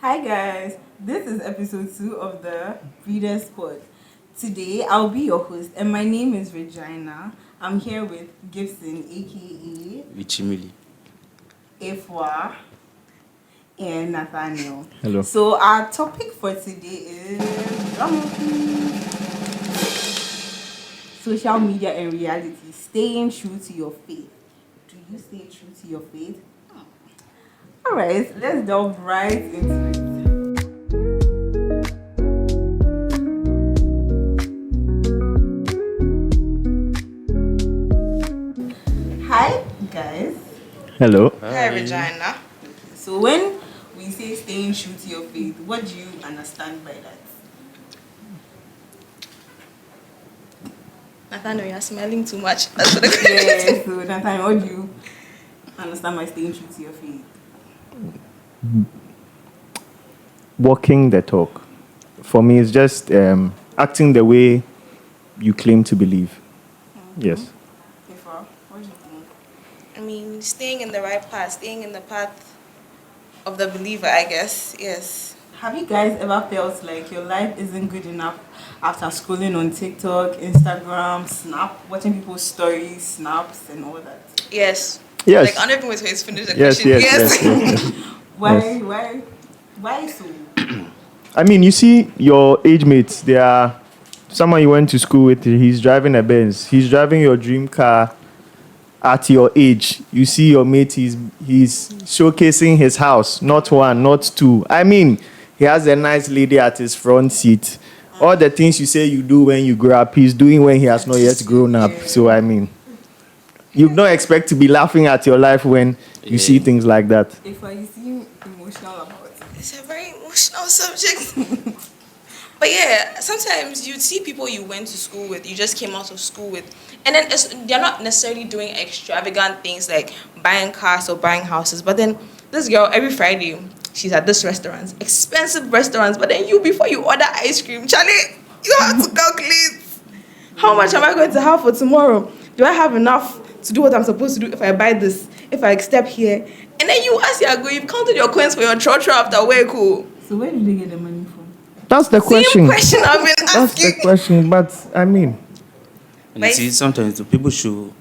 Hi guys, this is episode 2 of the Reader's Pod. Today I'll be your host and my name is Regina. I'm here with Gibson aka Vichimili. Efwa and Nathaniel. Hello. So our topic for today is social media and reality. Staying true to your faith. Do you stay true to your faith? Alright, let's delve right into it. Hi guys. Hello. Hi Regina. So when we say staying true to your faith, what do you understand by that? Nathaniel, you're smelling too much. That's what the Yes, so Nathaniel, what do you understand by staying true to your faith? Walking the talk. For me, it's just acting the way you claim to believe. Yes. Efwa, what do you think? I mean, staying in the right path, staying in the path of the believer, I guess. Yes. Have you guys ever felt like your life isn't good enough after scrolling on TikTok, Instagram, Snap, watching people's stories, snaps, and all that? Yes. Yes. Like, I don't even wait till he's finished the Yes, question. yes. Why so? I mean, you see your age mates, they are someone you went to school with, he's driving a Benz. He's driving your dream car at your age. You see your mate, he's showcasing his house, not one, not two. I mean, he has a nice lady at his front seat. All the things you say you do when you grow up, he's doing when he has not yet grown up. So, I mean, you don't expect to be laughing at your life when you see things like that. Efwa, you seem emotional about it. It's a very emotional subject. But yeah, sometimes you see people you went to school with, you just came out of school with, and then they're not necessarily doing extravagant things like buying cars or buying houses. But then this girl, every Friday, she's at this restaurant, expensive restaurants. But then before you order ice cream, Charlie, you have to calculate how much am I going to have for tomorrow? Do I have enough to do what I'm supposed to do if I buy this, if I step here? And then you, as you're going, you've counted your coins for your trotro after work. Cool. So where did they get the money from? That's the Same question. question I've been That's asking. the question. But, I mean, And you see, sometimes the people show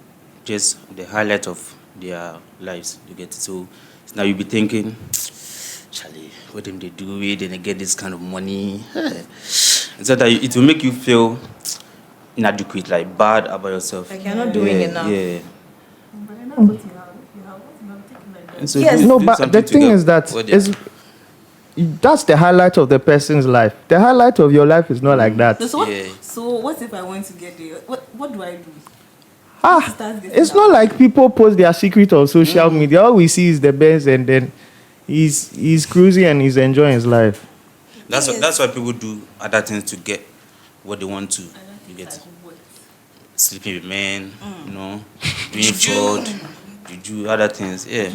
just the highlight of their lives. You get it. So now you be thinking, Charlie, what them they do it and they get this kind of money. And so that it will make you feel inadequate, like bad about yourself. Like you're not doing enough. Yeah. But then that's what you have. You have taken like that. And so Yes. do no, but something the to thing get is that what they are. that's the highlight of the person's life. The highlight of your life is not like that. Yeah. So what if I want to get there? What do I do? Start getting It's not like people post their secret on social media. All we see is the best, and then he's cruising and he's enjoying his life. That's why people do other things to get what they want to. You get What? sleeping with men, doing fraud, juju, other things. Yeah.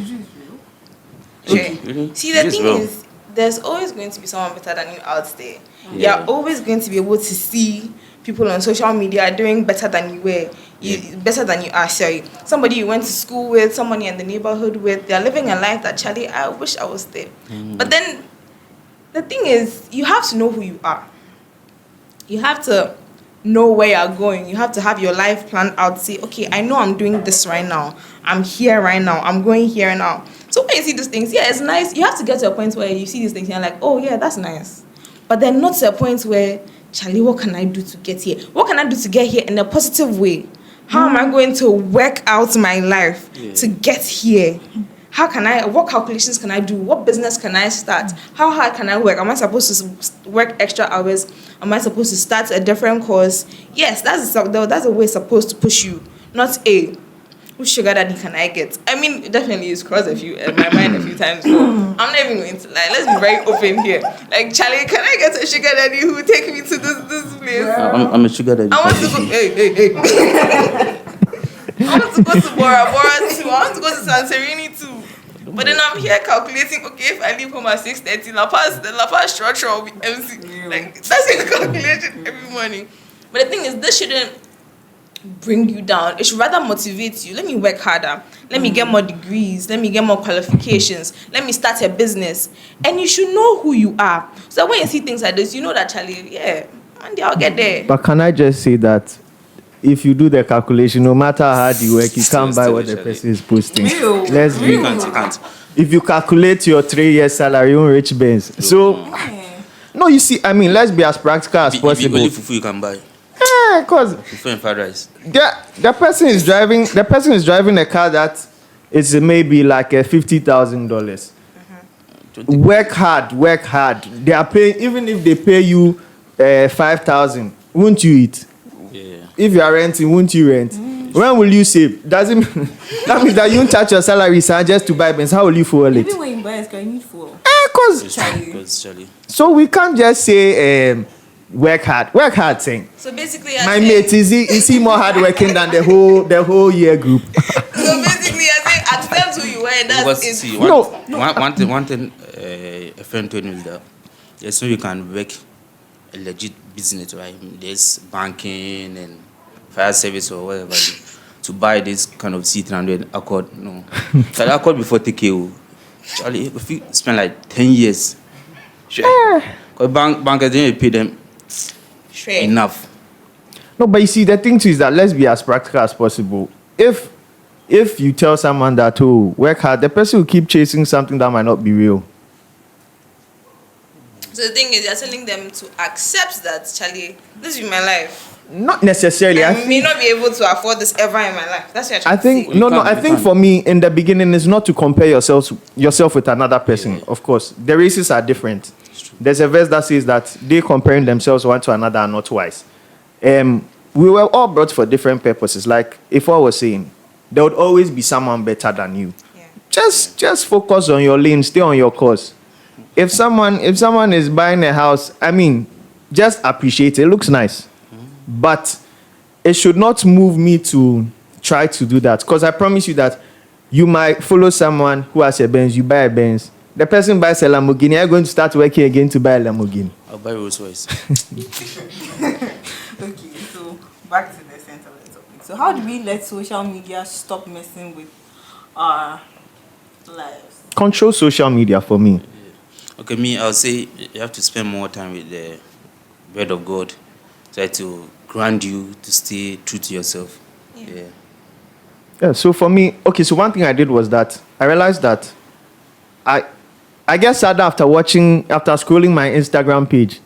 Okay. Really? See, the It is thing real. is, there's always going to be someone better than you out there. You're always going to be able to see people on social media doing better than you were, better than you are. Sorry, somebody you went to school with, somebody in the neighborhood with, they're living a life that, Charlie, I wish I was there. But then, the thing is, you have to know who you are. You have to know where you're going. You have to have your life planned out. Say, okay, I know I'm doing this right now. I'm here right now. I'm going here now. So when you see these things, yeah, it's nice. You have to get to a point where you see these things and you're like, oh yeah, that's nice. But then not to a point where, Charlie, what can I do to get here? What can I do to get here in a positive way? How am I going to work out my life to get here? What calculations can I do? What business can I start? How hard can I work? Am I supposed to work extra hours? Am I supposed to start a different course? Yes, that's the way it's supposed to push you. Not which sugar daddy can I get? I mean, it definitely is crossed my mind a few times. So I'm not even going to lie. Let's be very open here. Like, Charlie, can I get a sugar daddy who will take me to this place? I'm a sugar daddy. I want to go. Hey. I want to go to Bora Bora too. I want to go to Santorini too. But then I'm here calculating, okay, if I leave home at 6:30, the La Paz structure will be empty. Like, that's a calculation every morning. But the thing is, this shouldn't bring you down. It should rather motivate you. Let me work harder. Let me get more degrees. Let me get more qualifications. Let me start a business. And you should know who you are. So when you see things like this, you know that, Charlie, yeah, one day I'll get there. But can I just say that if you do the calculation, no matter how hard you work, you can't buy what the person is posting. Let's be. You can't. If you calculate your 3 years salary, you rich Benz. So, no, you see, I mean, let's be as practical as possible. If you only fufu you can buy. Yeah, because Fufu and fried rice. the person is driving a car that is maybe like $50,000. Work hard. They are paying, even if they pay you 5,000, won't you eat? Yeah. If you are renting, won't you rent? When will you save? Doesn't that means that you won't touch your salary, sir, just to buy Benz. How will you fuel it? Even when you buy a car, you need fuel. It's Cause true, because Charlie. so we can't just say work hard thing. So basically, My mate, is he more hardworking than the whole year group? So basically, I say accept who you are. And Because that's see, it. one thing a friend told me is that there's no you can work a legit business, right? There's banking and fire service or whatever. To buy this kind of C300 Accord, no. So the Accord before TKO, Charlie, if you spend like 10 years, sure. Because bankers didn't pay them Straight. enough. No, but you see, the thing too is that let's be as practical as possible. If you tell someone that, oh, work hard, the person will keep chasing something that might not be real. So the thing is, you're telling them to accept that, Charlie, this is my life. Not necessarily. I may not be able to afford this ever in my life. That's what you're trying to say. I think for me, in the beginning, is not to compare yourself with another person. Yeah. Of course, the races are different. There's a verse that says that they comparing themselves one to another are not wise. We were all brought for different purposes. Like if I was saying, there would always be someone better than you. Yeah. Just focus on your lane, stay on your course. If someone is buying a house, I mean, just appreciate it. It looks nice. But it should not move me to try to do that. Because I promise you that you might follow someone who has a Benz, you buy a Benz. The person buys a Lamborghini, are you going to start working again to buy a Lamborghini? I'll buy Rolls Royce. Okay, so back to the center of the topic. So how do we let social media stop messing with our lives? Control social media for me. Okay, me, I'll say you have to spend more time with the word of God. Try to ground you to stay true to yourself. Yeah, so for me, okay, so one thing I did was that I realized that I get sad after scrolling my Instagram page.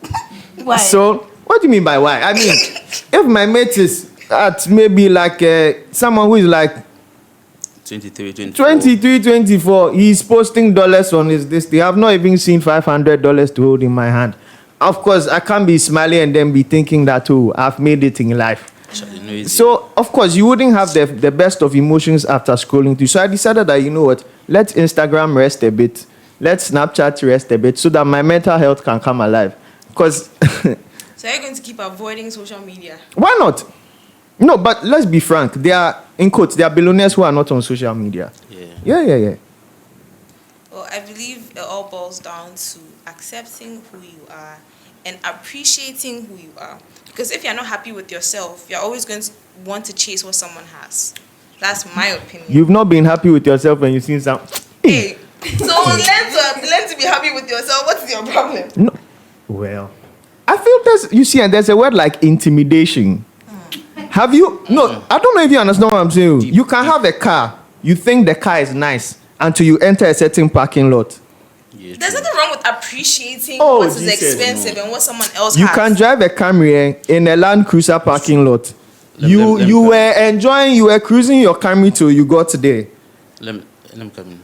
Why? So, what do you mean by why? I mean, if my mate is at maybe like someone who is like 23, 24. 23, 24, he's posting dollars on his this. They have not even seen $500 to hold in my hand. Of course, I can't be smiling and then be thinking that, oh, I've made it in life. So, of course, you wouldn't have the best of emotions after scrolling through. So I decided that, you know what, let Instagram rest a bit. Let Snapchat rest a bit so that my mental health can come alive. Because... So you're going to keep avoiding social media? Why not? No, but let's be frank. There are, in quotes, there are billionaires who are not on social media. Yeah. Well, I believe it all boils down to accepting who you are and appreciating who you are. Because if you're not happy with yourself, you're always going to want to chase what someone has. That's my opinion. You've not been happy with yourself when you've seen some... Hey, so learn to be happy with yourself. What is your problem? No. Well, I feel there's a word like intimidation. Have you... No, I don't know if you understand what I'm saying. You can have a car. You think the car is nice until you enter a certain parking lot. There's nothing wrong with appreciating Oh, what is Jesus, expensive and what someone else You has. can drive a Camry in a Land Cruiser parking lot. You were cruising your Camry till you got there. Let me come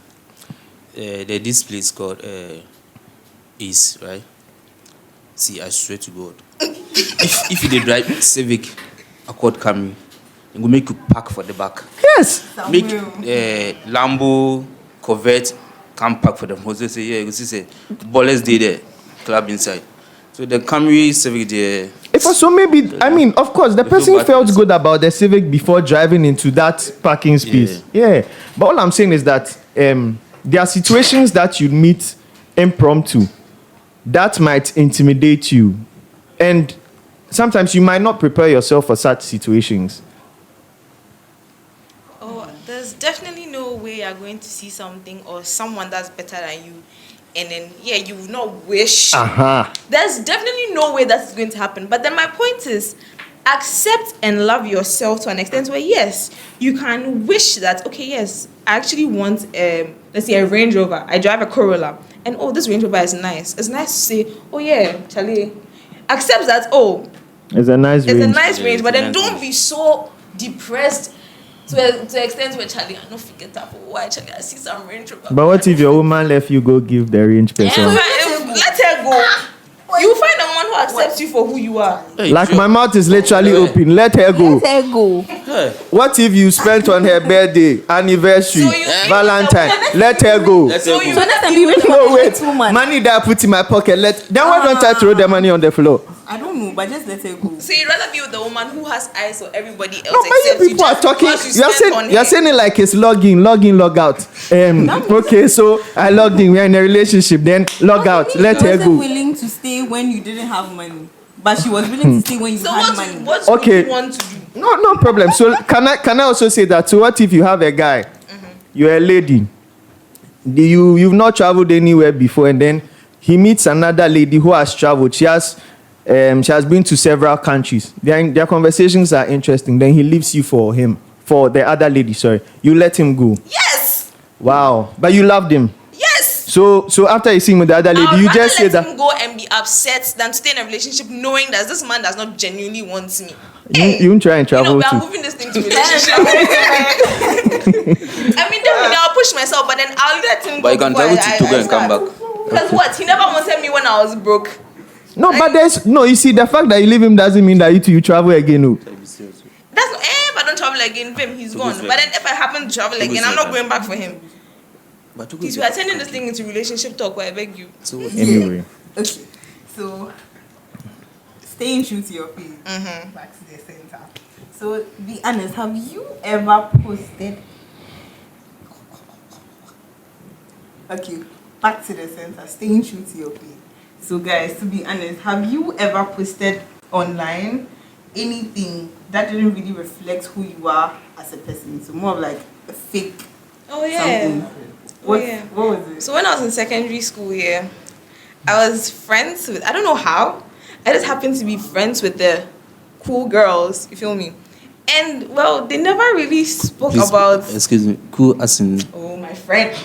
in. There's this place called East, right? See, I swear to God, if you dey drive Civic, Accord Camry, it will make you park for the back. Yes. Make Lambo, Corvette, come park for them. Jose say, yeah, you see, say, ballers day there, club inside. So the Camry Civic there. If so, maybe, I mean, of course, the person felt good about the Civic before driving into that parking space. Yeah. But all I'm saying is that there are situations that you meet impromptu that might intimidate you. And sometimes you might not prepare yourself for such situations. definitely no way you're going to see something or someone that's better than you, and then you will not wish. There's definitely no way that's going to happen. But then my point is, accept and love yourself to an extent where yes, you can wish that okay, yes, I actually want let's say a Range Rover. I drive a Corolla, and oh, this Range Rover is nice. It's nice to say, oh yeah, Charlie. Accept that, oh, it's a nice range, but then don't be so depressed to the extent where Charlie, I don't forget that. Why Charlie? I see some Range Rover. But what if your woman left you go give the range person? Let her go. You find a man who accepts you for who you are. Like my mouth is literally open. Let her go. Let her go. What if you spent on her birthday, anniversary, Valentine? Let her go. So let them be really No wait, money that I put in my pocket. Then why don't I throw the money on the floor? I don't know, but just let her go. So you'd rather be with the woman who has eyes for everybody else No, except many you people are just talking. because You're saying it like it's log in, log out. Okay, so I logged in. We're in a relationship. Then log out. Let her She go. wasn't willing to stay when you didn't have money, but she was willing to stay when you So had money. what Okay. would you want to do? No problem. So can I also say that? So what if you have a guy, you're a lady, you've not traveled anywhere before, and then he meets another lady who has traveled. She has been to several countries. Their conversations are interesting. Then he leaves you for the other lady. Sorry, you let him go. Yes. Wow, but you loved him. Yes. So after you see him with the other lady, you just say let that him go and be upset than stay in a relationship knowing that this man does not genuinely want me. you won't try and You know, travel we are too. moving this thing to relationship. I mean, definitely I'll push myself, but then I'll let him go. But you can travel to Togo and come back. Because what? He never wanted me when I was broke. No, but you see, the fact that you leave him doesn't mean that you travel again. No. That's not, if I don't travel again, fam, he's gone. Togo's But then if I happen to travel again, I'm not better. going back for him. But Togo Please, is we are turning this thing into relationship talk, where I beg you. So Anyway. Okay, so staying true to your faith. Back to the center. So be honest. Have you ever posted? Okay, back to the center. Staying true to your faith. So guys, to be honest, have you ever posted online anything that didn't really reflect who you are as a person? So more of like a fake Oh yeah. something. What was it? So when I was in secondary school here, I was friends with, I don't know how, I just happened to be friends with the cool girls, you feel me? And well, they never really spoke about, excuse me, cool as in oh my friend,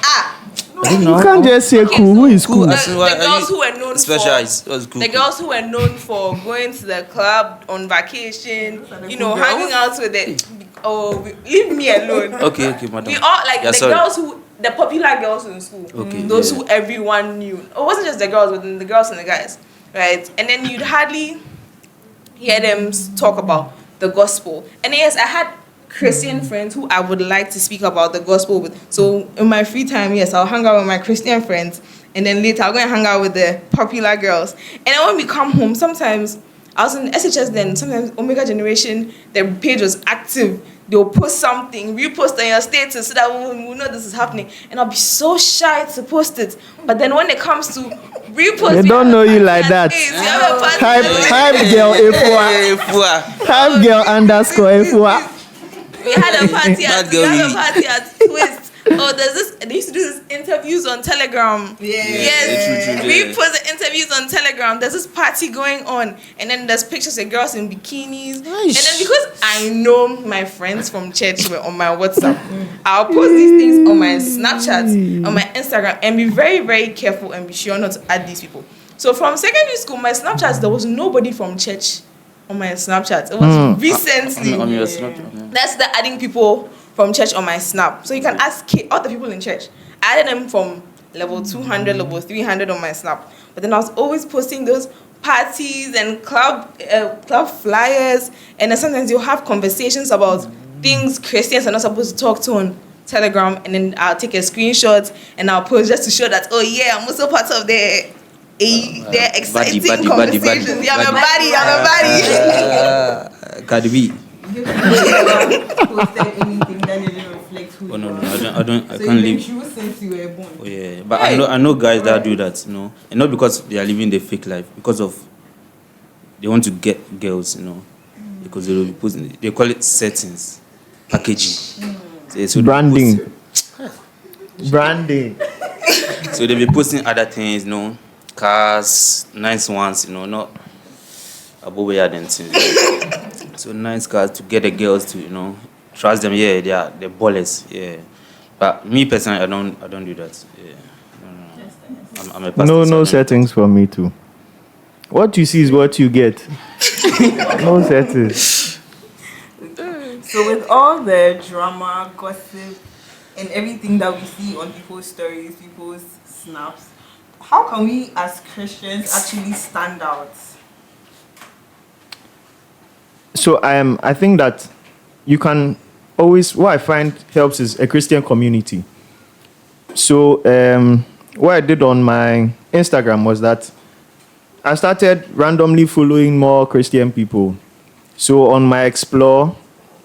You can't just say Okay, cool. Who is cool? the as in what, girls who were known specialized. What's cool? the girls who were known for going to the club on vacation, you know, cool hanging out with it. Oh, leave me alone. Okay, madam. We all like Yeah, the sorry. girls the popular girls in school. Okay, Those yeah. who everyone knew. It wasn't just the girls, but then the girls and the guys, right? And then you'd hardly hear them talk about the gospel. And yes, I had Christian friends who I would like to speak about the gospel with. So in my free time, yes, I'll hang out with my Christian friends, and then later I'll go and hang out with the popular girls. And then when we come home, sometimes I was in SHS then, sometimes Omega Generation, their page was active. They'll post something, repost on your status so that we know this is happening. And I'll be so shy to post it. But then when it comes to repost, They don't know you like that. Hype girl Efua. Hype girl underscore Efua. We had a party Bad at girl. Twist. Oh, there's this. They used to do this interviews on Telegram. Yes. True, We yeah. post the interviews on Telegram. There's this party going on, and then there's pictures of girls in bikinis. And then because I know my friends from church were on my WhatsApp, I'll post these things on my Snapchat, on my Instagram, and be very, very careful and be sure not to add these people. So from secondary school, my Snapchat, there was nobody from church on my Snapchat. It was recently. On your Snapchat, yeah. That's the adding people from church on my Snap. So you can ask all the people in church. I added them from level 200, level 300 on my Snap. But then I was always posting those parties and club flyers. And then sometimes you'll have conversations about things Christians are not supposed to talk to on Telegram. And then I'll take a screenshot and I'll post just to show that, oh yeah, I'm also part of their exciting conversations. I'm a body. Cardi B. You've never posted anything that didn't reflect who Oh no, you no, are. I don't. I So can't you've been live. true since you were born. Oh yeah, but I know guys that do that, you know, and not because they are living the fake life, because of they want to get girls, you know, because they will be posting. They call it settings, packaging. So Branding. Branding. So they be posting other things, cars, nice ones, not above than things. So nice cars to get the girls to, trust them. Yeah, they're ballers. Yeah, but me personally, I don't do that. Yeah, no. I'm a pastor. No, so I no don't- settings for me too. What you see is what you get. No settings. So with all the drama, gossip, and everything that we see on people's stories, people's snaps, how can we as Christians actually stand out? So I think that you can always, what I find helps is a Christian community. So what I did on my Instagram was that I started randomly following more Christian people. So on my explore,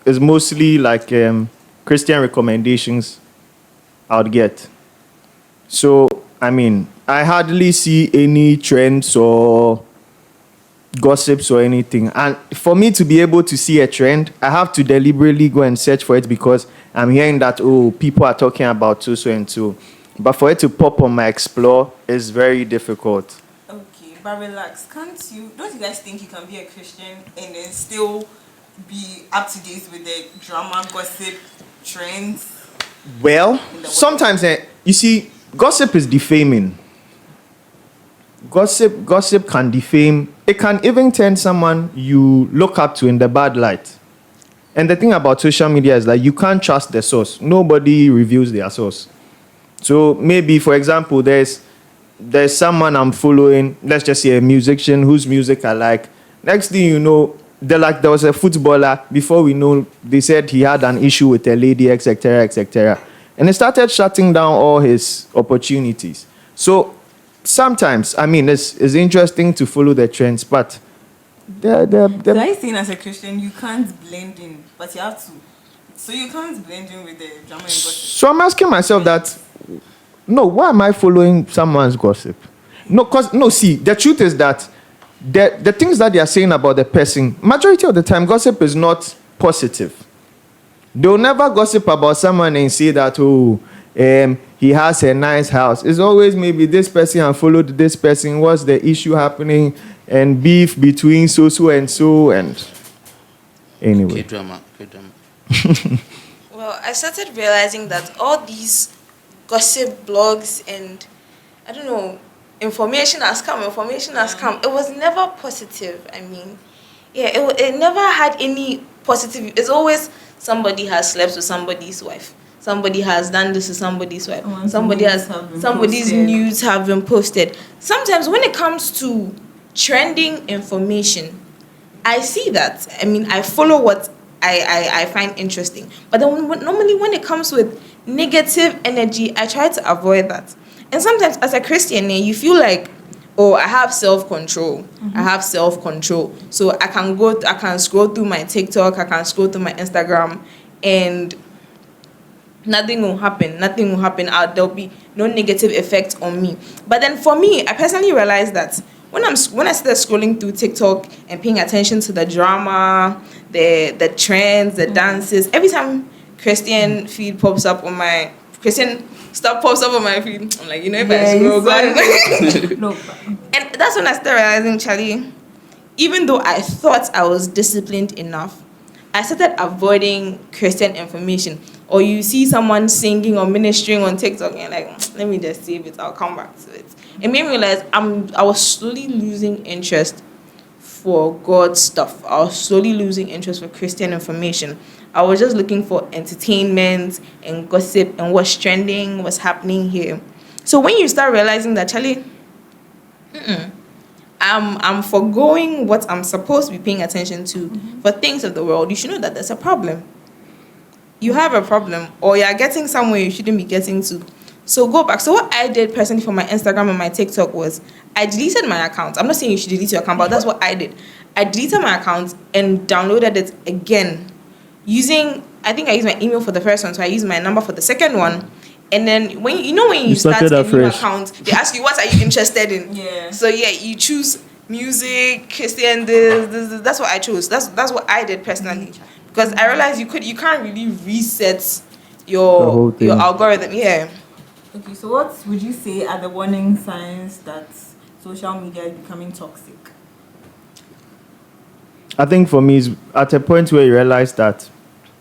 it's mostly like Christian recommendations I would get. So I hardly see any trends or gossips or anything. And for me to be able to see a trend, I have to deliberately go and search for it because I'm hearing that, people are talking about so and so. But for it to pop on my explore is very difficult. Okay, but relax. Don't you guys think you can be a Christian and then still be up to date with the drama, gossip, trends? Well, In the sometimes, you see, gossip is defaming. Gossip can defame. It can even turn someone you look up to in the bad light. And the thing about social media is that you can't trust the source. Nobody reveals their source. So maybe, for example, there's someone I'm following, let's just say a musician whose music I like. Next thing you know, there was a footballer, before we know, they said he had an issue with a lady, etc., etc. And he started shutting down all his opportunities. So sometimes, it's interesting to follow the trends, but So are you saying as a Christian you can't blend in, but you have to? So you can't blend in with the drama and gossip? so I'm asking myself that, no, why am I following someone's gossip? See, the truth is that the things that they are saying about the person, majority of the time, gossip is not positive. They'll never gossip about someone and say that, he has a nice house. It's always maybe this person and followed this person. What's the issue happening? And beef between so and so. And anyway. K-drama. Well, I started realizing that all these gossip blogs and, I don't know, information has come. It was never positive. It never had any positive. It's always somebody has slept with somebody's wife. Somebody has done this to somebody's wife. Somebody's news have been posted. Sometimes when it comes to trending information, I see that. I follow what I find interesting. But then normally when it comes with negative energy, I try to avoid that. And sometimes as a Christian, you feel like, I have self-control. Mm-hmm. I have self-control. So I can scroll through my TikTok, I can scroll through my Instagram, and nothing will happen. There'll be no negative effect on me. But then for me, I personally realized that when I started scrolling through TikTok and paying attention to the drama, the trends, the dances, every time Christian stuff pops up on my feed, I'm like, if I scroll, No. And that's when I started realizing, Charlie, even though I thought I was disciplined enough, I started avoiding Christian information. Or you see someone singing or ministering on TikTok and like, let me just save it, I'll come back to it. It made me realize I was slowly losing interest for God's stuff. I was slowly losing interest for Christian information. I was just looking for entertainment and gossip and what's trending, what's happening here. So when you start realizing that, Charlie, I'm forgoing what I'm supposed to be paying attention to for things of the world, you should know that there's a problem. You have a problem, or you're getting somewhere you shouldn't be getting to. So go back. So what I did personally for my Instagram and my TikTok was I deleted my account. I'm not saying you should delete your account, but that's what I did. I deleted my account and downloaded it again I think I used my email for the first one, so I used my number for the second one. And then when you start a new account, they ask you, what are you interested in? Yeah. So you choose music, Christian, this. That's what I chose. That's what I did personally. Because I realized you can't really reset whole thing. your algorithm. Yeah. Okay, so what would you say are the warning signs that social media is becoming toxic? I think for me, it's at a point where you realize that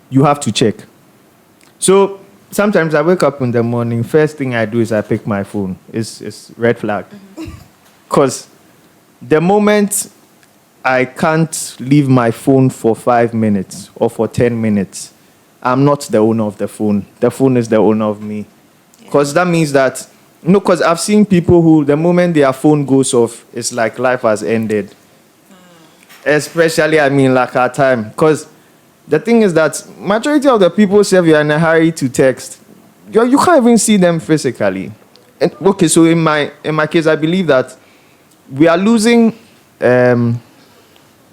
you have to check. So sometimes I wake up in the morning, first thing I do is I pick my phone. It's red flag. Because the moment I can't leave my phone for 5 minutes or for 10 minutes, I'm not the owner of the phone. The phone is the owner of me. Because that means that, because I've seen people who, the moment their phone goes off, it's like life has ended. Especially, like our time. Because the thing is that majority of the people say you're in a hurry to text. You can't even see them physically. And, okay, so in my case, I believe that we are losing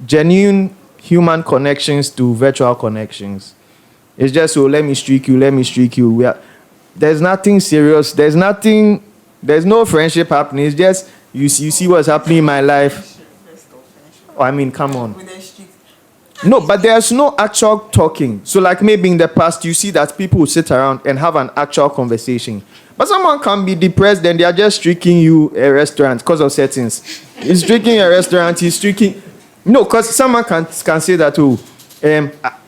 genuine human connections to virtual connections. It's just, let me streak you. There's nothing serious. There's no friendship happening. It's just, you see what's happening in my life. Come on. No, but there's no actual talking. So like maybe in the past, you see that people will sit around and have an actual conversation. But someone can be depressed and they are just streaking you a restaurant because of settings. He's streaking a restaurant, he's streaking... No, because someone can say that,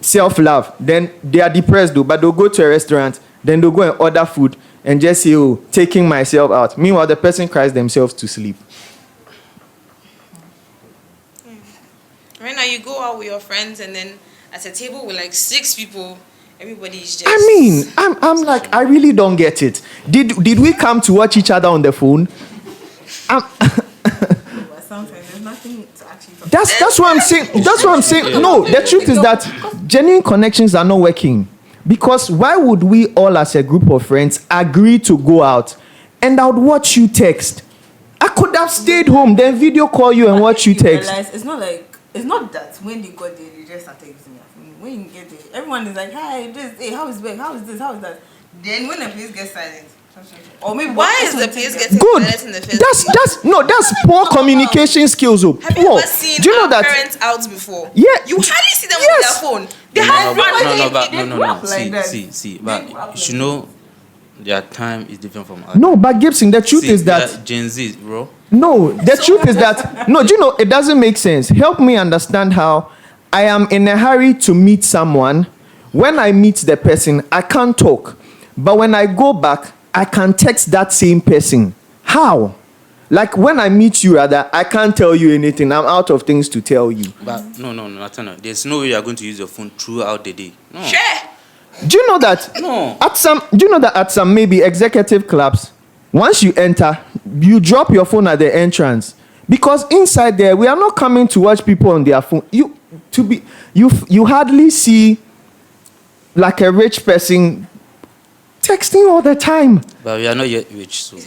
self-love. Then they are depressed though, but they'll go to a restaurant, then they'll go and order food and just say, taking myself out. Meanwhile, the person cries themselves to sleep. Right now, you go out with your friends, and then at a table with like 6 people, everybody's just. I'm like, I really don't get it. Did we come to watch each other on the phone? Sometimes there's nothing to actually talk That's what I'm saying. That's what I'm saying. No, the truth is that genuine connections are not working. Because why would we all as a group of friends agree to go out and I would watch you text? I could have stayed home, then video call you and watch you text. It's not that when they got there, they just started using their phone. When you get there, everyone is like, hi, how is work? How is this? How is that? Then when the place gets silent, or maybe why is the place getting good? silent in the first place? That's poor communication skills. Have you ever seen Do you know that parents out before? Yeah, you hardly see them with their phone. They See, but you should know their time is different from ours. No, but Gibson, the truth is that Gen Z, bro. No, the truth is that do you know it doesn't make sense. Help me understand how I am in a hurry to meet someone. When I meet the person, I can't talk. But when I go back, I can text that same person. How? Like when I meet you, rather, I can't tell you anything. I'm out of things to tell you. But no. There's no way you're going to use your phone throughout the day. No. Sure. Do you know that? No. At some maybe executive clubs, once you enter, you drop your phone at the entrance because inside there we are not coming to watch people on their phone. You hardly see like a rich person texting all the time. But we are not yet rich, so. No,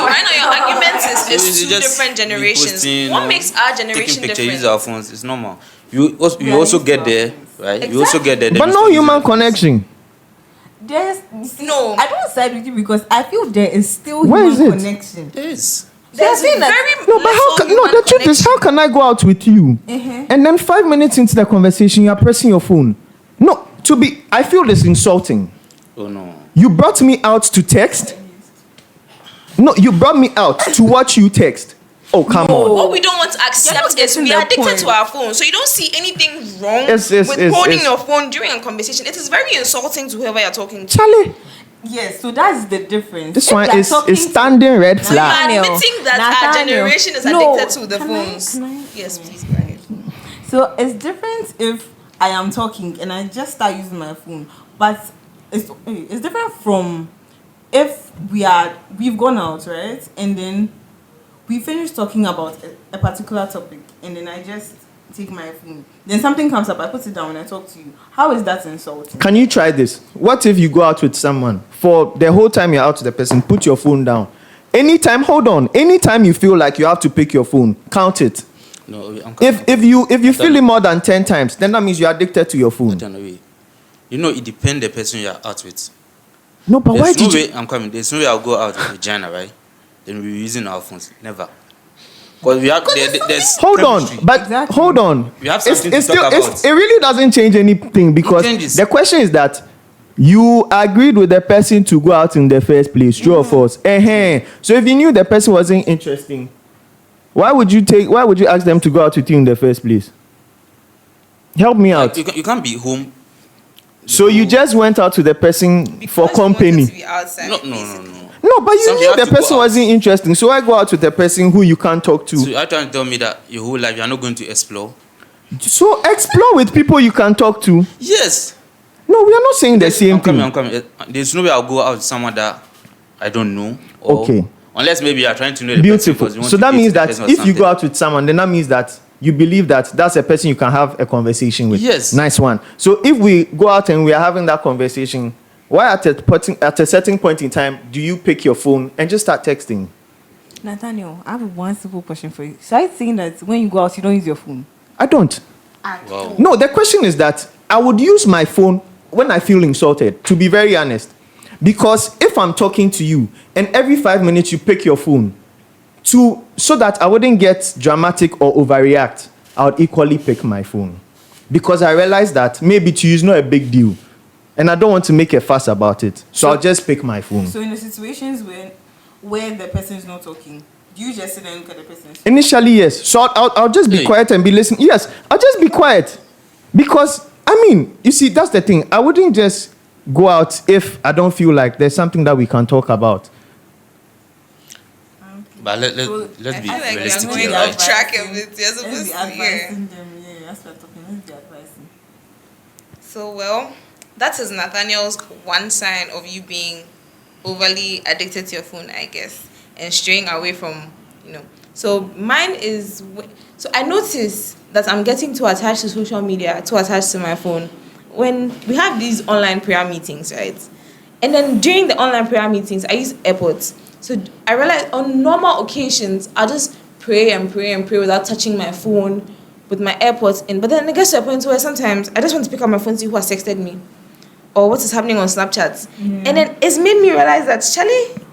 right now your argument is two different generations. What makes our generation different? different? Use our phones. It's normal. You also get there, right? Exactly. You also get there. But no human connection. I don't side with you because I feel there is still Where human is it? connection. There is. There's very The truth is, how can I go out with you and then 5 minutes into the conversation you are pressing your phone? No, I feel this insulting. Oh no. You brought me out to text. No, you brought me out to watch you text. Oh, come on. What we don't want to accept is we are addicted to our phone. So you don't see anything wrong with holding your phone during a conversation. It is very insulting to whoever you're talking to. Charlie. Yes, so that's the difference. This one is standing red flag. You are admitting that our generation is addicted to the phones. Yes, please go ahead. So it's different if I am talking and I just start using my phone. But it's different from if we've gone out, right? And then we finish talking about a particular topic and then I just take my phone. Then something comes up, I put it down and I talk to you. How is that insulting? Can you try this? What if you go out with someone? For the whole time you're out with the person, put your phone down. Anytime you feel like you have to pick your phone, count it. No, if you feel it more than 10 times, then that means you're addicted to your phone. You know, it depends the person you're out with. No, but why did you... I'm coming. There's no way I'll go out with Regina, right? Then we're using our phones. Never. Because we have... there's hold on. But exactly. Hold on. We have something to talk about. It really doesn't change anything because It changes. the question is that You agreed with the person to go out in the first place, true or false? So if you knew the person wasn't interesting, why would you ask them to go out with you in the first place? Help me out. You can't be home. So you just went out to the person for Because you wanted company. to be outside, No. No, but you Some you knew have the to go person out. wasn't interesting. So I go out with the person who you can't talk to. So you're trying to tell me that your whole life you are not going to explore? So explore with people you can talk to. Yes. No, we are not saying the same thing. I'm coming. There's no way I'll go out with someone that I don't know. Or, Okay. Unless maybe you are trying to know the person Beautiful. because you want So to that date means the that person or if you go something. out with someone, then that means that you believe that that's a person you can have a conversation with. Yes. Nice one. So if we go out and we are having that conversation, why at a certain point in time do you pick your phone and just start texting? Nathaniel, I have one simple question for you. So I think that when you go out, you don't use your phone. I don't. Wow. No, the question is that I would use my phone when I feel insulted, to be very honest. Because if I'm talking to you and every 5 minutes you pick your phone, so that I wouldn't get dramatic or overreact, I would equally pick my phone. Because I realize that maybe to you is not a big deal. And I don't want to make a fuss about it. So I'll just pick my phone. So in the situations where the person is not talking, do you just sit and look at the person? Initially, yes. So I'll just be Hey. quiet and be listening. Yes, I'll just be quiet. Because, I mean, you see, that's the thing. I wouldn't just go out if I don't feel like there's something that we can talk about. But let's I be feel like realistic you're here, going off right? track a bit. You're Let's supposed be to hear. advising them. Yeah, that's what I'm talking. Let's be advising. So, well, that is Nathaniel's one sign of you being overly addicted to your phone, I guess, and straying away from, So mine is, so I notice that I'm getting too attached to social media, too attached to my phone. When we have these online prayer meetings, right? And then during the online prayer meetings, I use AirPods. So I realize on normal occasions, I'll just pray and pray and pray without touching my phone with my AirPods in. But then it gets to a point where sometimes I just want to pick up my phone to see who has texted me or what is happening on Snapchat. And then it's made me realize that, Charlie,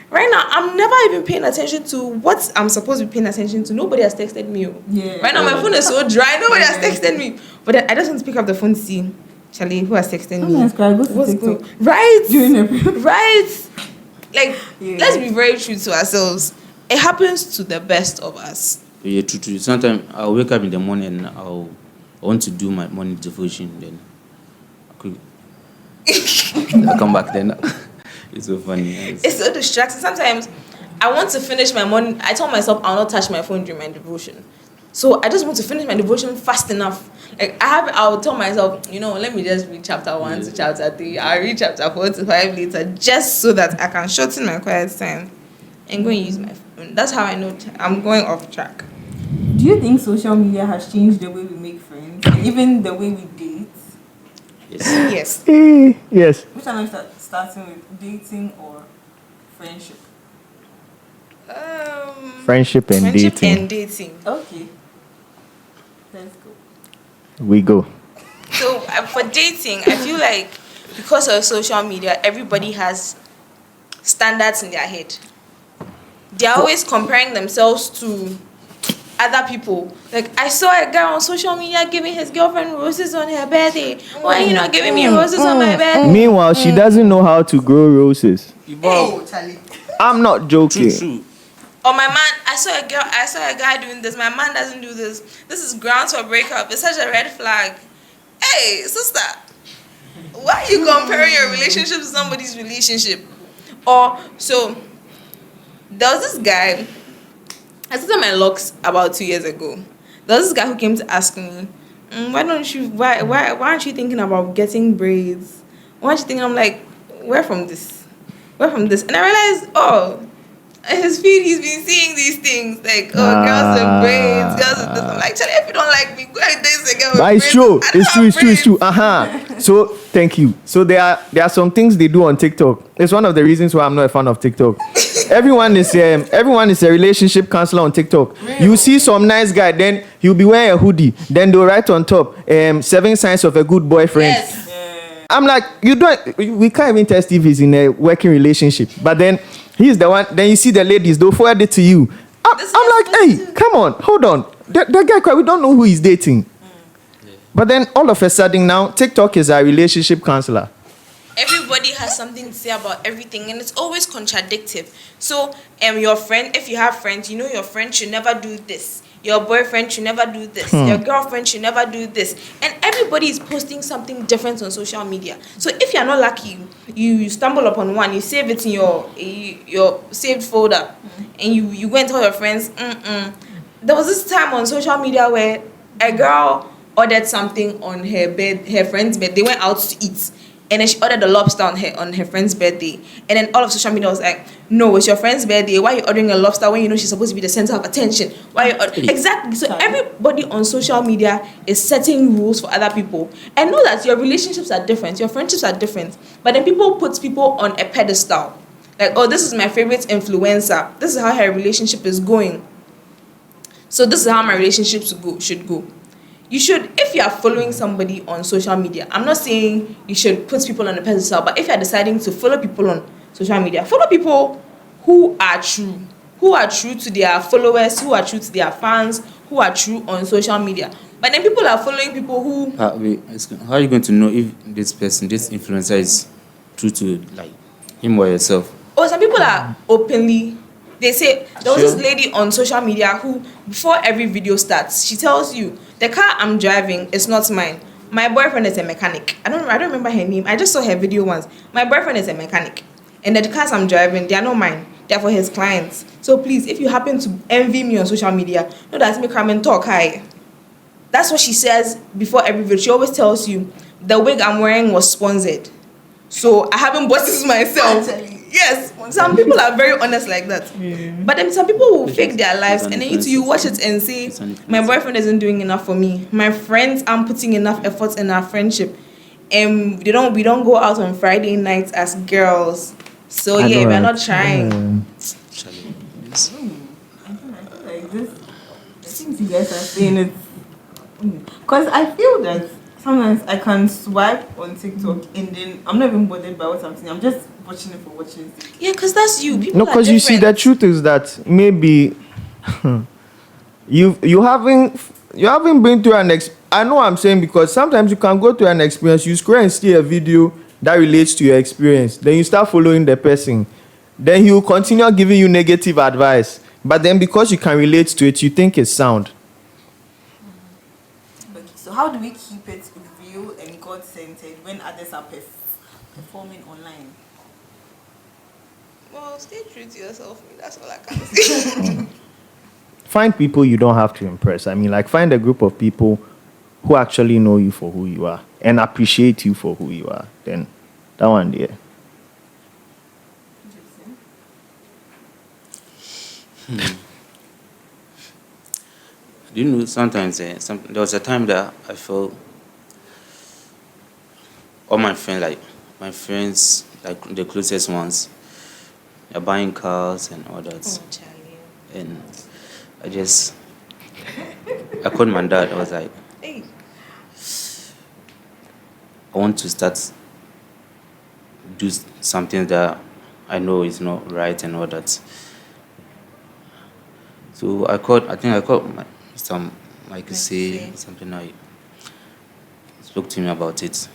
right now, I'm never even paying attention to what I'm supposed to be paying attention to. Nobody has texted me. Yeah. Right now, my phone is so dry. Nobody has texted me. But then I just want to pick up the phone to see, Charlie, who has texted me. Sometimes I go to What's TikTok. going right? During the Right? Like, Yeah. let's be very true to ourselves. It happens to the best of us. Yeah, true. Sometimes I'll wake up in the morning and I want to do my morning devotion. Then I'll come back then. It's so funny. It's so distracting. Sometimes I want to finish my morning. I told myself I'll not touch my phone during my devotion. So I just want to finish my devotion fast enough. Like I'll tell myself, let me just read chapter 1 to chapter 3. I'll read chapter 4 to 5 later, just so that I can shorten my quiet time and go and use my phone. That's how I know I'm going off track. Do you think social media has changed the way we make friends, and even the way we date? Yes. Yes. Yes. Which one are you starting with, dating or friendship? Friendship and dating. and dating. Okay. Let's go. We go. So for dating, I feel like because of social media, everybody has standards in their head. They're always comparing themselves to other people. Like, I saw a guy on social media giving his girlfriend roses on her birthday. Why are you not giving me roses on my birthday? Meanwhile, she doesn't know how to grow roses. Oh, Charlie. I'm not joking. True. Or my man, I saw a guy doing this. My man doesn't do this. This is grounds for breakup. It's such a red flag. Hey, sister, why are you comparing your relationship to somebody's relationship? Or, so, there was this guy, I started my locks about 2 years ago. There was this guy who came to ask me, why aren't you thinking about getting braids? Why aren't you thinking? I'm like, where from this? And I realized, in his feed, he's been seeing these things like, girls with braids, girls with this. I'm like, Charlie, if you don't like me, go and date a girl with But braids. it's true. I don't It's true. have It's true. braids. So thank you. So there are some things they do on TikTok. It's one of the reasons why I'm not a fan of TikTok. Everyone is a relationship counselor on TikTok. You see some nice guy, then he'll be wearing a hoodie. Then they'll write on top 7 signs of a good boyfriend. Yes. I'm like, we can't even test if he's in a working relationship. But then he's the one. Then you see the ladies, they'll forward it to you. I'm like, hey, come on, hold on. That guy, we don't know who he's dating. But then all of a sudden now, TikTok is a relationship counselor. everybody has something to say about everything, and it's always contradictive. So, your friend, if you have friends, you know your friend should never do this. Your boyfriend should never do this. Your girlfriend should never do this. And everybody is posting something different on social media. So if you're not lucky, you stumble upon one, you save it in your saved folder, and you go and tell your friends. There was this time on social media where a girl ordered something on her friend's bed. They went out to eat, and then she ordered a lobster on her friend's birthday. And then all of social media was like, "No, it's your friend's birthday. Why are you ordering a lobster when you know she's supposed to be the center of attention? Why exactly?" So everybody on social media is setting rules for other people. And know that your relationships are different, your friendships are different. But then people put people on a pedestal. Like, oh, this is my favorite influencer. This is how her relationship is going. So this is how my relationships should go. You should, if you are following somebody on social media, I'm not saying you should put people on a pedestal, but if you are deciding to follow people on social media, follow people who are true to their followers, who are true to their fans, who are true on social media. But then people are following people who... Wait, how are you going to know if this influencer is true to like him or yourself? Oh, some people are openly... They say, there was this lady on social media who, before every video starts, she tells you, the car I'm driving is not mine. My boyfriend is a mechanic. I don't remember her name. I just saw her video once. My boyfriend is a mechanic. And the cars I'm driving, they are not mine. They are for his clients. So please, if you happen to envy me on social media, know that me come and talk. Hi. That's what she says before every video. She always tells you, the wig I'm wearing was sponsored. So I haven't bought this myself. Yes, some people are very honest like that. Yeah. But then some people will fake their lives, and then you watch it and say, my boyfriend isn't doing enough for me. My friends aren't putting enough effort in our friendship. And we don't go out on Friday nights as girls. So yeah, we're not trying. I feel like this, the things you guys are saying, it's because I feel that sometimes I can swipe on TikTok and then I'm not even bothered by what I'm seeing. I'm just watching it for watching it. Yeah, because that's you. People no, because you see, the truth is that maybe you haven't been through an I know what I'm saying, because sometimes you can go through an experience, you scroll and see a video that relates to your experience, then you start following the person, then he will continue giving you negative advice, but then because you can relate to it, you think it's sound. Okay, so how do we keep it real and God-centered when others are performing online? Well, stay true to yourself. That's all I can say. Find people you don't have to impress. I mean, like, find a group of people who actually know you for who you are and appreciate you for who you are. Then that one there. Do you know, sometimes there was a time that I felt all my friends, like the closest ones, they're buying cars and all that. Oh, Charlie. And I called my dad. I was like, Hey. I want to start do something that I know is not right and all that. So I called Mr. Mike say something. I spoke to him about it.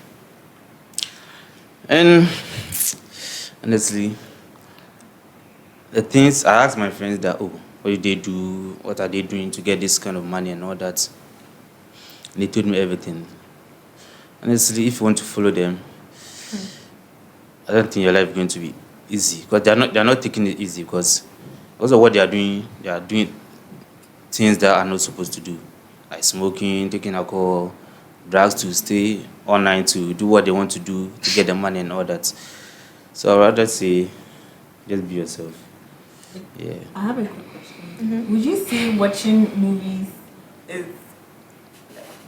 And honestly, the things I asked my friends that, oh, what do they do? What are they doing to get this kind of money and all that? And they told me everything. Honestly, if you want to follow them, I don't think your life is going to be easy, because they're not taking it easy, because also what they are doing things that are not supposed to do, like smoking, taking alcohol, drugs, to stay online, to do what they want to do to get the money and all that. So I'd rather say, just be yourself. Yeah. I have a quick question. Would you say watching movies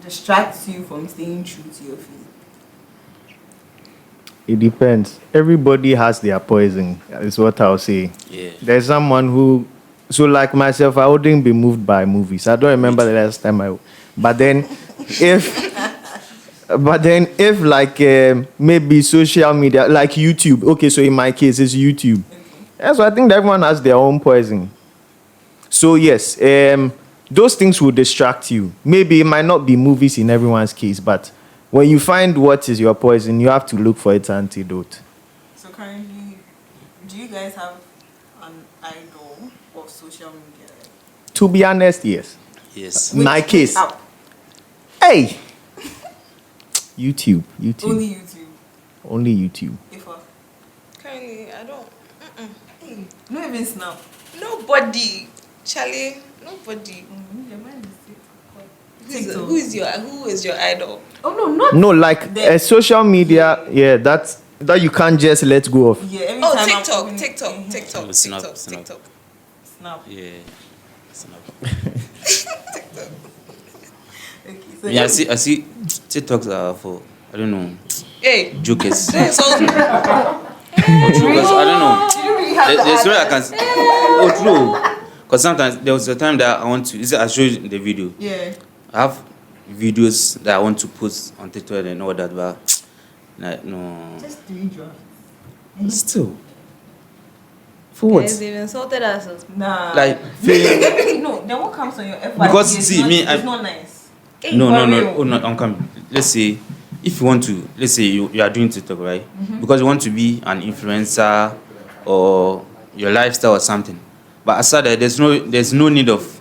distracts you from staying true to your faith? It depends. Everybody has their poison, is what I'll say. Yeah. There's someone who, so like myself, I wouldn't be moved by movies. I don't remember the last time but then if like maybe social media, like YouTube. Okay, so in my case, it's YouTube. Yeah, so I think that everyone has their own poison. So yes, those things will distract you. Maybe it might not be movies in everyone's case, but when you find what is your poison, you have to look for its antidote. So currently, do you guys have an idol of social media? To be honest, yes. Yes. In my case, app? hey, YouTube. Only YouTube. Only YouTube. If Currently, I don't. hey, not even Snap. Nobody. Charlie, nobody. Your mind is Who is your idol? Oh no, not No, like the- social media, yeah, that you can't just let go of. yeah. Every Oh, time I'm TikTok, opening- TikTok, Mhm. TikTok, Snap, TikTok, Snap. TikTok. Snap. Yeah. Snap. Okay, so Yeah, I see TikToks are for, I don't know, Hey, jokers. don't insult me. Or true, 'cause I don't know. you don't really have There's to no way I can. Oh, true. Because sometimes there was a time that I want to. I showed you the video. Yeah. I have videos that I want to post on TikTok and all that, but like, no. Just 3 drafts. Still. For what? Guys, they've insulted us. Nah. Like feeling. no, then what comes on your FYP? Because, is see, not, me, it's I- not nice. No, for no, no, real. oh, no, I'm coming. Let's say, if you want to, let's say you are doing TikTok, right? Because you want to be an influencer or your lifestyle or something. But aside that, there's no need of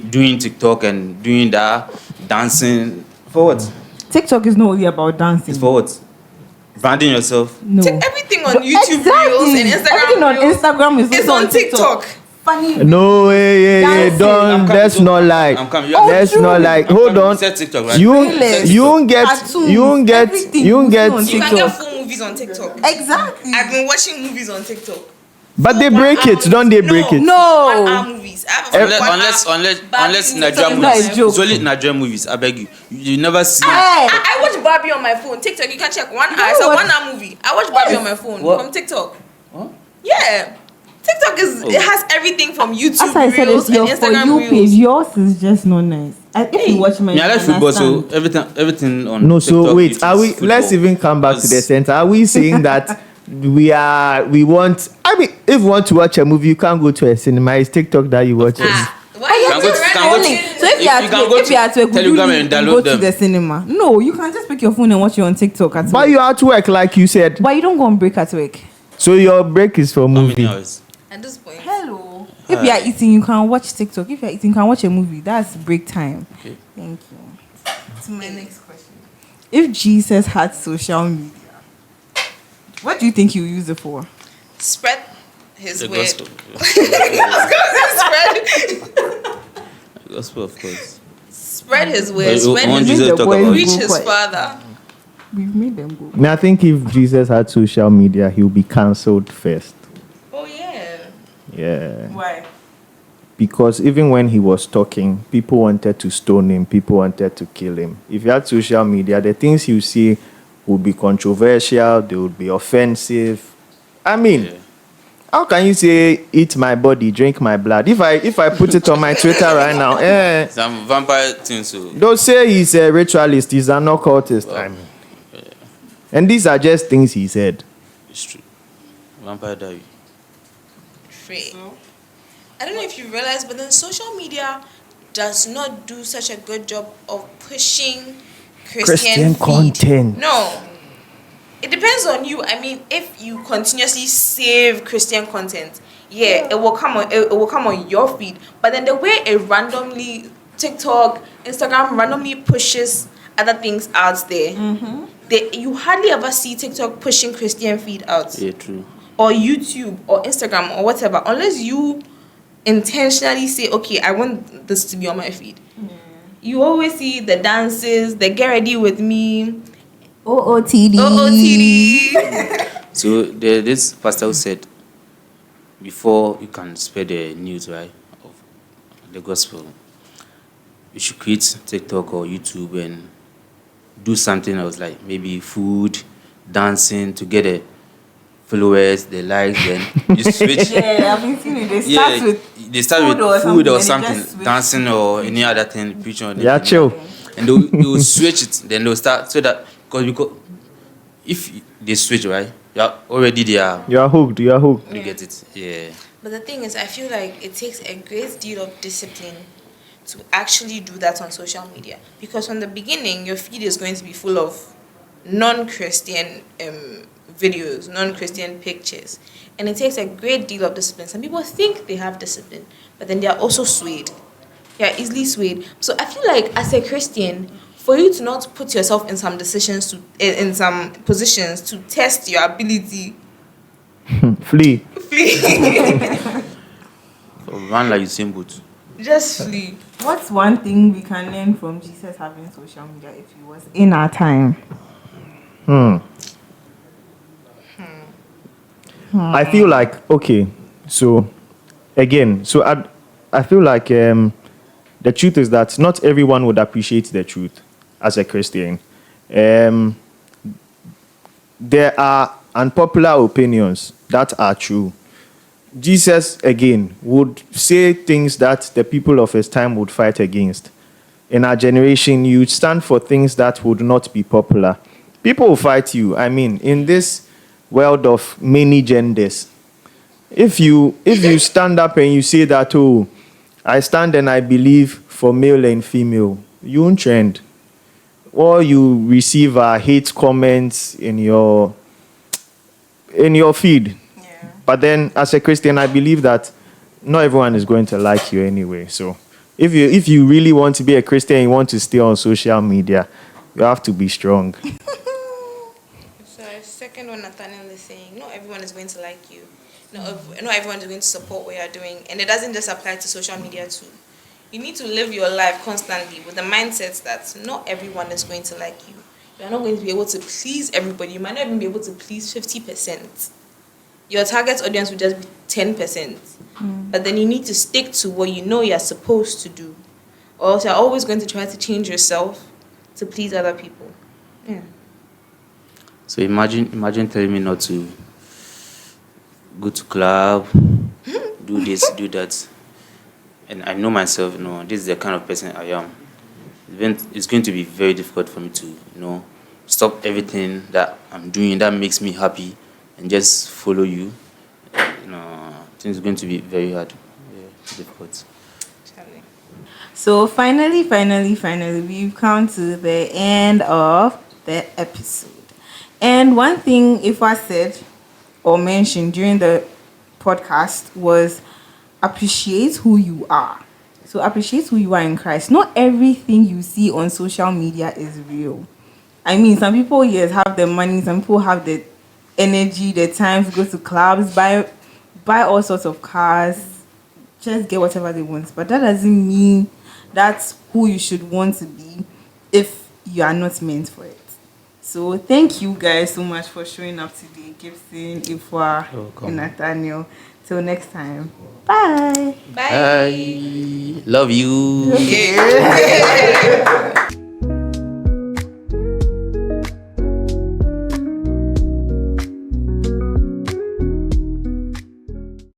doing TikTok and doing that, dancing. For what? TikTok is not only about dancing. It's for what? Branding yourself. No. Everything on YouTube Reels and Instagram Everything on Reels Instagram is is also on TikTok. Funny. No, hey, Dancing. don't. Let's not lie. I'm coming. Let's true. not lie. Hold on. You said TikTok, right? You Really? you won't get Cartoons, you won't get everything you won't you get. see on You can TikTok. get full movies on TikTok. Exactly. I've been watching movies on TikTok. But they break it, don't they break it? No. 1 hour movies. I have a Unless Barbie Nigerian movie. Not a movies. joke. It's only Nigerian movies. I beg you. You never see. Hey. I watch Barbie on my phone. TikTok, you can check 1 hour. It's a what? 1 hour movie. I watch Barbie on my phone What? from TikTok. Huh? Yeah. TikTok it has everything from YouTube As I said, Reels it's and your For Instagram You Reels. page. Yours is just not nice. If you watch my Me, I like football, so everything on No, so TikTok, wait, YouTube are we is football. let's even come back to the Because- center. Are we saying that we want, I mean, if you want to watch a movie, you can't go to a cinema. It's TikTok that you watch it. Why You can go to- you can go to- running? So if you are You to can go if you are to a good Telegram movie, and you go download to them. the cinema. No, you can just pick your phone and watch it on TikTok at But work. you are at work, like you said. But you don't go on break at work. So your break is for How many movie. hours? At this point. Hello. If you are eating, you can watch TikTok. If you are eating, you can watch a movie. That's break time. Okay. Thank you. To my next question. If Jesus had social media, what do you think you use it for? Spread his The word. gospel. Spread, The gospel, of course. spread his word. But you Spread want his Jesus to talk about reach it. his father. We've made them go. I mean, I think if Jesus had social media, he'll be cancelled first. Oh yeah. Yeah. Why? Because even when he was talking, people wanted to stone him, people wanted to kill him. If he had social media, the things you see would be controversial, they would be offensive. I mean, Yeah. how can you say eat my body, drink my blood? If I put it on my Twitter right now, Some vampire thing, so they'll say he's a ritualist, he's an occultist. I mean, and these are just things he said. it's true. Vampire die. Free. I don't know if you realize, but then social media does not do such a good job of pushing Christian feed. content. No. It depends on you. I mean, if you continuously save Christian content, yeah, it will come on. It will come on your feed. But then the way it randomly TikTok, Instagram randomly pushes other things out there, you hardly ever see TikTok pushing Christian feed out, Yeah, true. or YouTube or Instagram or whatever, unless you intentionally say, okay, I want this to be on my feed. You always see the dances, the get ready with me, OOTD. OOTD. So this pastor who said, before you can spread the news, right, of the gospel, you should create TikTok or YouTube and do something else, like maybe food, dancing, to get the followers, the likes, then you switch. Yeah, I've been seeing it. They start Yeah, with they start food with or food or something, and they something, just switch dancing or any other thing, preaching. Or Yeah, anything. chill. And they'll switch it. Then they'll start, so that because if they switch, right, you're already there. You are hooked, you are hooked. You get it. Yeah. But the thing is, I feel like it takes a great deal of discipline to actually do that on social media, because from the beginning your feed is going to be full of non-Christian videos, non-Christian pictures, and it takes a great deal of discipline. Some people think they have discipline, but then they are also swayed. They are easily swayed. So I feel like as a Christian, for you to not put yourself in some decisions to in some positions to test your ability, Flee. flee. Run like Usain Bolt. Just flee. What's one thing we can learn from Jesus having social media if he was in our time? I feel like, okay, so again, so I feel like the truth is that not everyone would appreciate the truth as a Christian. There are unpopular opinions that are true. Jesus, again, would say things that the people of his time would fight against. In our generation, you stand for things that would not be popular. People will fight you. I mean, in this world of many genders, if you stand up and you say that, oh, I stand and I believe for male and female, you won't trend. Or you receive hate comments in your feed. Yeah. But then, as a Christian, I believe that not everyone is going to like you anyway. So, if you really want to be a Christian and you want to stay on social media, you have to be strong. So second one, Nathaniel is saying, not everyone is going to like you. Not everyone is going to support what you're doing, and it doesn't just apply to social media too. You need to live your life constantly with the mindset that not everyone is going to like you. You're not going to be able to please everybody. You might not even be able to please 50%. Your target audience will just be 10%. But then you need to stick to what you know you're supposed to do, or else you're always going to try to change yourself to please other people. Yeah. So imagine telling me not to go to club, do this, do that. And I know myself, this is the kind of person I am. It's going to be very difficult for me to, stop everything that I'm doing that makes me happy and just follow you. I think it's going to be very hard. Yeah, difficult. Charlie. So finally, we've come to the end of the episode. And one thing Ifa said or mentioned during the podcast was appreciate who you are. So appreciate who you are in Christ. Not everything you see on social media is real. I mean, some people, yes, have the money. Some people have the energy, the time to go to clubs, buy all sorts of cars, just get whatever they want. But that doesn't mean that's who you should want to be if you are not meant for it. So thank you guys so much for showing up today, Gibson, Ifwa, and Nathaniel. Till next time. Bye. Bye. Love you. Yeah.